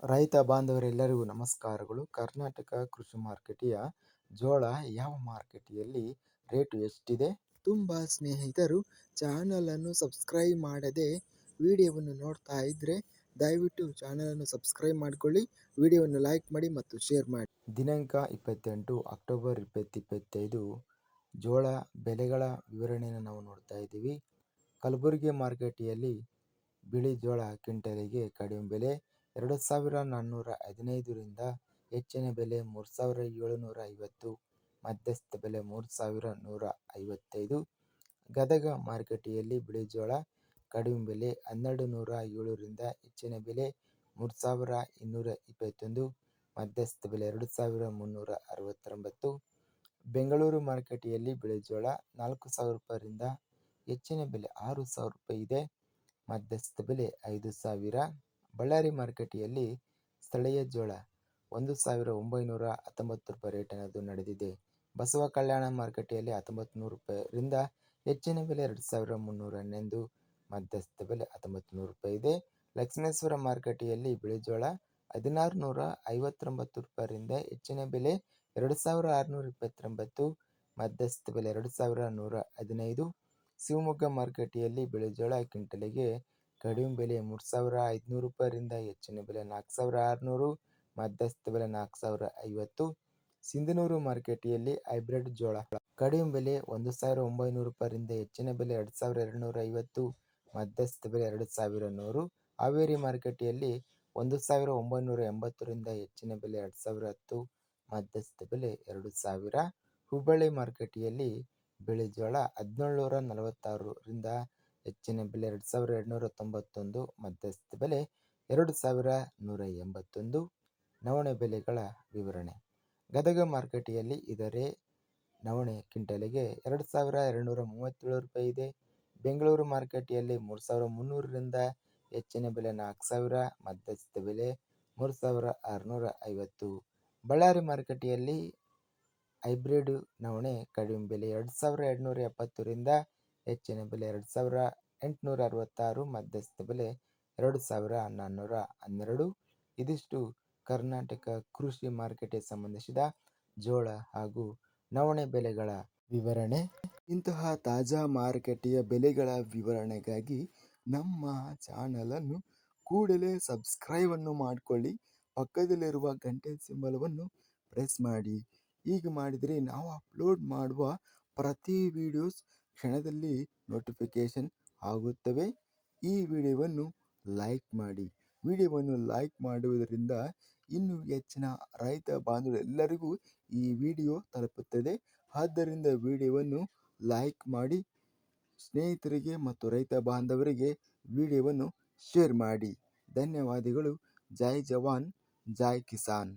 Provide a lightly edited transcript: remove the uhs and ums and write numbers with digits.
ರೈತ ಬಾಂಧವರೆಲ್ಲರಿಗೂ ನಮಸ್ಕಾರಗಳು. ಕರ್ನಾಟಕ ಕೃಷಿ ಮಾರುಕಟ್ಟೆಯ ಜೋಳ ಯಾವ ಮಾರುಕಟ್ಟೆಯಲ್ಲಿ ರೇಟು ಎಷ್ಟಿದೆ? ತುಂಬ ಸ್ನೇಹಿತರು ಚಾನಲನ್ನು ಸಬ್ಸ್ಕ್ರೈಬ್ ಮಾಡದೆ ವಿಡಿಯೋವನ್ನು ನೋಡ್ತಾ ಇದ್ದರೆ ದಯವಿಟ್ಟು ಚಾನಲನ್ನು ಸಬ್ಸ್ಕ್ರೈಬ್ ಮಾಡಿಕೊಳ್ಳಿ, ವಿಡಿಯೋವನ್ನು ಲೈಕ್ ಮಾಡಿ ಮತ್ತು ಶೇರ್ ಮಾಡಿ. ದಿನಾಂಕ 28 ಅಕ್ಟೋಬರ್ 2025 ಜೋಳ ಬೆಲೆಗಳ ವಿವರಣೆಯನ್ನು ನಾವು ನೋಡ್ತಾ ಇದ್ದೀವಿ. ಕಲಬುರಗಿ ಮಾರುಕಟ್ಟೆಯಲ್ಲಿ ಬಿಳಿ ಜೋಳ ಕ್ವಿಂಟಲಿಗೆ ಕಡಿಮೆ ಬೆಲೆ 2,415 ರಿಂದ ಹೆಚ್ಚಿನ ಬೆಲೆ 3,750, ಮಧ್ಯಸ್ಥ ಬೆಲೆ 3,155. ಗದಗ ಮಾರುಕಟ್ಟೆಯಲ್ಲಿ ಬಿಳಿ ಜೋಳ ಕಡಿಮೆ ಬೆಲೆ 1,207 ರಿಂದ ಹೆಚ್ಚಿನ ಬೆಲೆ 3,221, ಮಧ್ಯಸ್ಥ ಬೆಲೆ 2,369. ಬೆಂಗಳೂರು ಮಾರುಕಟ್ಟೆಯಲ್ಲಿ ಬಿಳಿ ಜೋಳ 4,000 ರೂಪಾಯಿಯಿಂದ ಹೆಚ್ಚಿನ ಬೆಲೆ 6,000 ರೂಪಾಯಿ ಇದೆ, ಮಧ್ಯಸ್ಥ ಬೆಲೆ 5,000. ಬಳ್ಳಾರಿ ಮಾರುಕಟ್ಟೆಯಲ್ಲಿ ಸ್ಥಳೀಯ ಜೋಳ 1,919 ರೂಪಾಯಿ ರೇಟ್ ಅನ್ನೋದು ನಡೆದಿದೆ. ಬಸವ ಕಲ್ಯಾಣ ಮಾರುಕಟ್ಟೆಯಲ್ಲಿ 1,900 ರೂಪಾಯಿರಿಂದ ಹೆಚ್ಚಿನ ಬೆಲೆ 2,311, ಮಧ್ಯಸ್ಥ ಬೆಲೆ 1,900 ರೂಪಾಯಿ ಇದೆ. ಲಕ್ಷ್ಮೇಶ್ವರ ಮಾರುಕಟ್ಟೆಯಲ್ಲಿ ಬಿಳಿ ಜೋಳ 1,659 ರೂಪಾಯಿರಿಂದ ಹೆಚ್ಚಿನ ಬೆಲೆ 2,629, ಮಧ್ಯಸ್ಥ ಬೆಲೆ 2,115. ಶಿವಮೊಗ್ಗ ಮಾರುಕಟ್ಟೆಯಲ್ಲಿ ಬಿಳಿ ಜೋಳ ಕ್ವಿಂಟಲಿಗೆ ಕಡಿಮೆ ಬೆಲೆ 3,500 ರೂಪಾಯಿರಿಂದ ಹೆಚ್ಚಿನ ಬೆಲೆ 4,600, ಮಧ್ಯಸ್ಥ ಬೆಲೆ 4,050. ಸಿಂಧನೂರು ಮಾರುಕಟ್ಟೆಯಲ್ಲಿ ಹೈಬ್ರಿಡ್ ಜೋಳ ಕಡಿಮೆ ಬೆಲೆ 1,900 ರೂಪಾಯಿರಿಂದ ಹೆಚ್ಚಿನ ಬೆಲೆ 2,250, ಮಧ್ಯಸ್ಥ ಬೆಲೆ 2,100. ಹಾವೇರಿ ಮಾರುಕಟ್ಟೆಯಲ್ಲಿ 1,980 ರಿಂದ ಹೆಚ್ಚಿನ ಬೆಲೆ 2,010, ಮಧ್ಯಸ್ಥ ಬೆಲೆ 2,000. ಹುಬ್ಬಳ್ಳಿ ಮಾರುಕಟ್ಟೆಯಲ್ಲಿ ಬಿಳಿ ಜೋಳ 1,746 ರಿಂದ ಹೆಚ್ಚಿನ ಬೆಲೆ 2,291, ಮಧ್ಯಸ್ಥ ಬೆಲೆ 2,181. ನವಣೆ ಬೆಲೆಗಳ ವಿವರಣೆ. ಗದಗ ಮಾರುಕಟ್ಟೆಯಲ್ಲಿ ಇದರ ನವಣೆ ಕ್ವಿಂಟಲಿಗೆ 2,237 ರೂಪಾಯಿ ಇದೆ. ಬೆಂಗಳೂರು ಮಾರುಕಟ್ಟೆಯಲ್ಲಿ 3,300 ರಿಂದ ಹೆಚ್ಚಿನ ಬೆಲೆ 4,000, ಮಧ್ಯಸ್ಥ ಬೆಲೆ 3,650. ಬಳ್ಳಾರಿ ಮಾರುಕಟ್ಟೆಯಲ್ಲಿ ಹೈಬ್ರಿಡ್ ನವಣೆ ಕಡಿಮೆ ಬೆಲೆ 2,270 ರಿಂದ ಹೆಚ್ಚಿನ ಬೆಲೆ 2,866, ಮಧ್ಯಸ್ಥ ಬೆಲೆ 2,412. ಇದಿಷ್ಟು ಕರ್ನಾಟಕ ಕೃಷಿ ಮಾರುಕಟ್ಟೆಗೆ ಸಂಬಂಧಿಸಿದ ಜೋಳ ಹಾಗೂ ನವಣೆ ಬೆಲೆಗಳ ವಿವರಣೆ. ಇಂತಹ ತಾಜಾ ಮಾರುಕಟ್ಟೆಯ ಬೆಲೆಗಳ ವಿವರಣೆಗಾಗಿ ನಮ್ಮ ಚಾನಲನ್ನು ಕೂಡಲೇ ಸಬ್ಸ್ಕ್ರೈಬನ್ನು ಮಾಡಿಕೊಳ್ಳಿ, ಪಕ್ಕದಲ್ಲಿರುವ ಗಂಟೆ ಸಿಂಬಲವನ್ನು ಪ್ರೆಸ್ ಮಾಡಿ. ಹೀಗೆ ಮಾಡಿದರೆ ನಾವು ಅಪ್ಲೋಡ್ ಮಾಡುವ ಪ್ರತಿ ವಿಡಿಯೋಸ್ ಕ್ಷಣದಲ್ಲಿ ನೋಟಿಫಿಕೇಶನ್ ಆಗುತ್ತವೆ. ಈ ವಿಡಿಯೋವನ್ನು ಲೈಕ್ ಮಾಡಿ. ವಿಡಿಯೋವನ್ನು ಲೈಕ್ ಮಾಡುವುದರಿಂದ ಇನ್ನೂ ಹೆಚ್ಚಿನ ರೈತ ಬಾಂಧವರೆಲ್ಲರಿಗೂ ಈ ವಿಡಿಯೋ ತಲುಪುತ್ತದೆ. ಆದ್ದರಿಂದ ವಿಡಿಯೋವನ್ನು ಲೈಕ್ ಮಾಡಿ, ಸ್ನೇಹಿತರಿಗೆ ಮತ್ತು ರೈತ ಬಾಂಧವರಿಗೆ ವಿಡಿಯೋವನ್ನು ಶೇರ್ ಮಾಡಿ. ಧನ್ಯವಾದಗಳು. ಜೈ ಜವಾನ್, ಜೈ ಕಿಸಾನ್.